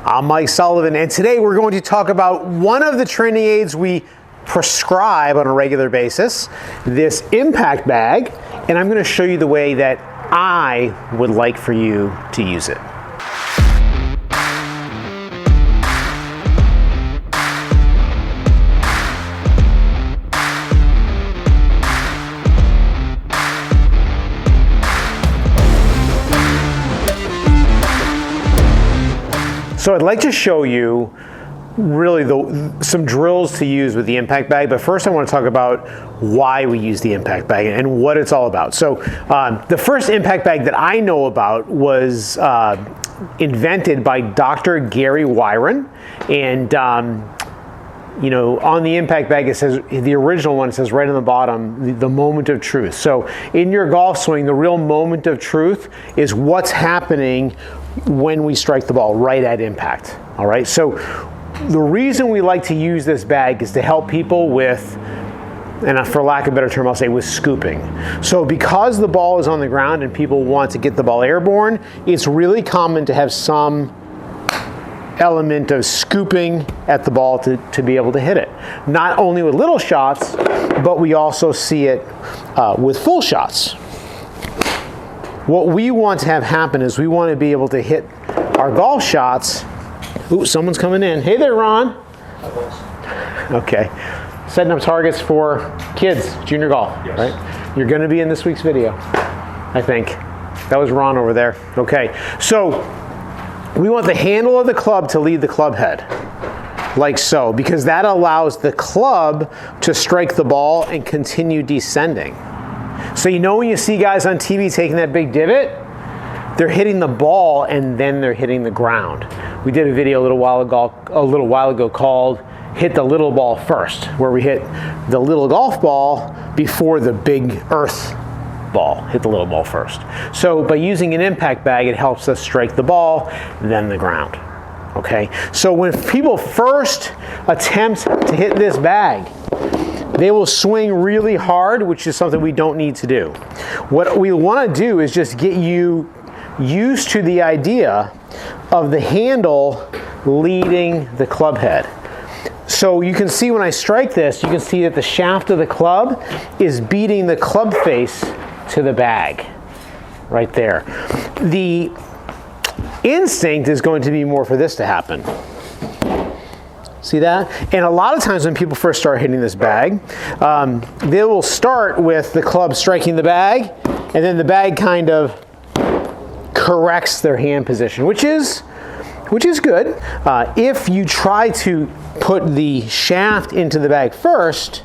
I'm Mike Sullivan, and today we're going to talk about one of the training aids we prescribe on a regular basis, this impact bag, and I'm going to show you the way that I would like for you to use it. So I'd like to show you really some drills to use with the impact bag, but first I want to talk about why we use the impact bag and what it's all about. So the first impact bag that I know about was invented by Dr. Gary Wyron, and you know, on the impact bag it says, the original one, it says right on the bottom, the moment of truth. So in your golf swing, the real moment of truth is what's happening when we strike the ball right at impact. All right, so the reason we like to use this bag is to help people with, and for lack of a better term, I'll say with scooping. So because the ball is on the ground and people want to get the ball airborne, it's really common to have some element of scooping at the ball to be able to hit it. Not only with little shots, but we also see it with full shots. What we want to have happen is we want to be able to hit our golf shots. Ooh, someone's coming in. Hey there, Ron. Okay. Setting up targets for kids, junior golf, yes. Right? You're going to be in this week's video, I think. That was Ron over there. Okay. So we want the handle of the club to lead the club head, like so, because that allows the club to strike the ball and continue descending. So you know when you see guys on TV taking that big divot, they're hitting the ball and then they're hitting the ground. We did a video a little while ago called Hit the Little Ball First, where we hit the little golf ball before the big earth ball. Hit the little ball first. So by using an impact bag, it helps us strike the ball, then the ground. Okay? So when people first attempt to hit this bag, they will swing really hard, which is something we don't need to do. What we want to do is just get you used to the idea of the handle leading the club head. So you can see when I strike this, you can see that the shaft of the club is beating the club face to the bag, right there. The instinct is going to be more for this to happen. See that? And a lot of times when people first start hitting this bag, they will start with the club striking the bag, and then the bag kind of corrects their hand position, which is good. If you try to put the shaft into the bag first,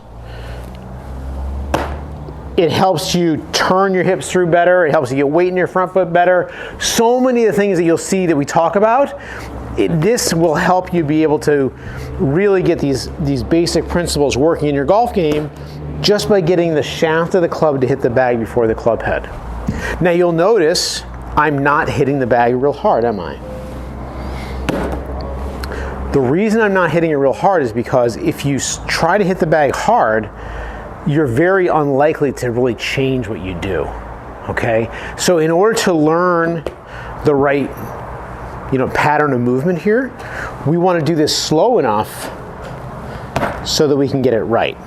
it helps you turn your hips through better. It helps you get weight in your front foot better. So many of the things that you'll see that we talk about, this will help you be able to really get these basic principles working in your golf game just by getting the shaft of the club to hit the bag before the club head. Now you'll notice I'm not hitting the bag real hard, am I? The reason I'm not hitting it real hard is because if you try to hit the bag hard, you're very unlikely to really change what you do. Okay? So in order to learn the right pattern of movement here, we want to do this slow enough so that we can get it right.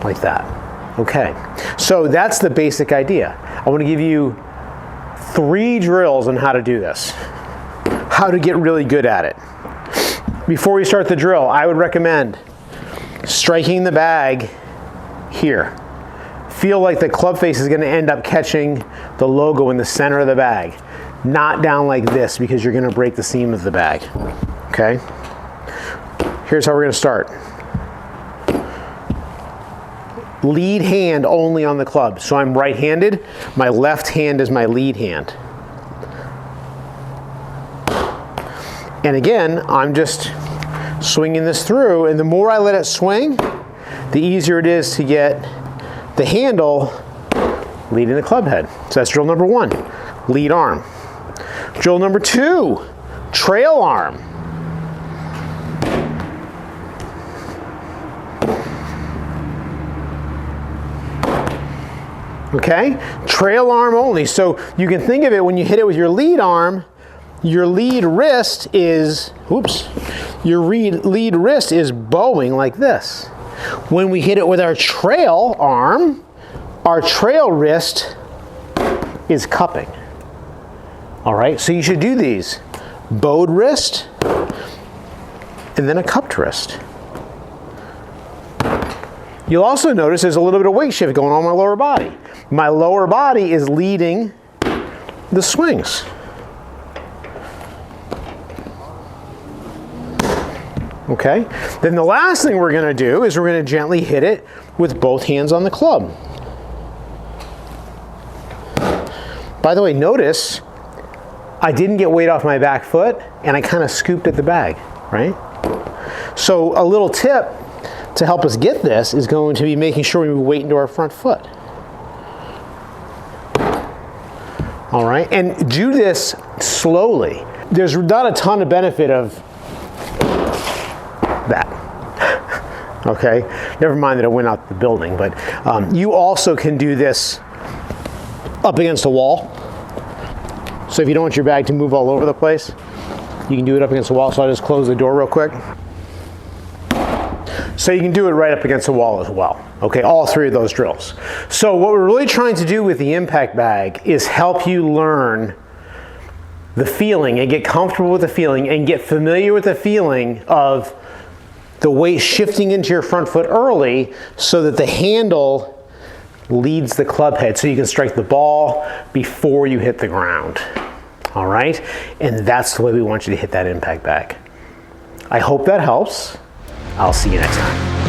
Like that. Okay. So that's the basic idea. I want to give you 3 drills on how to do this. How to get really good at it. Before we start the drill, I would recommend striking the bag here. Feel like the club face is going to end up catching the logo in the center of the bag. Not down like this, because you're going to break the seam of the bag. Okay? Here's how we're going to start. Lead hand only on the club. So I'm right-handed. My left hand is my lead hand. And again, I'm just swinging this through, and the more I let it swing, the easier it is to get the handle leading the club head. So that's drill number 1, lead arm. Drill number 2, trail arm. Okay, trail arm only. So you can think of it when you hit it with your lead arm, your lead wrist is, lead wrist is bowing like this. When we hit it with our trail arm, our trail wrist is cupping. All right, so you should do these. Bowed wrist, and then a cupped wrist. You'll also notice there's a little bit of weight shift going on my lower body. My lower body is leading the swings. Okay, then the last thing we're gonna do is we're gonna gently hit it with both hands on the club. By the way, notice I didn't get weight off my back foot and I kind of scooped at the bag, right? So a little tip to help us get this is going to be making sure we move weight into our front foot. All right, and do this slowly. There's not a ton of benefit of that. Okay, never mind that it went out the building, but you also can do this up against a wall. So if you don't want your bag to move all over the place, you can do it up against the wall. So I'll just close the door real quick. So you can do it right up against the wall as well. Okay, all three of those drills. So what we're really trying to do with the impact bag is help you learn the feeling and get comfortable with the feeling and get familiar with the feeling of the weight shifting into your front foot early so that the handle leads the club head so you can strike the ball before you hit the ground. All right, and that's the way we want you to hit that impact bag. I hope that helps. I'll see you next time.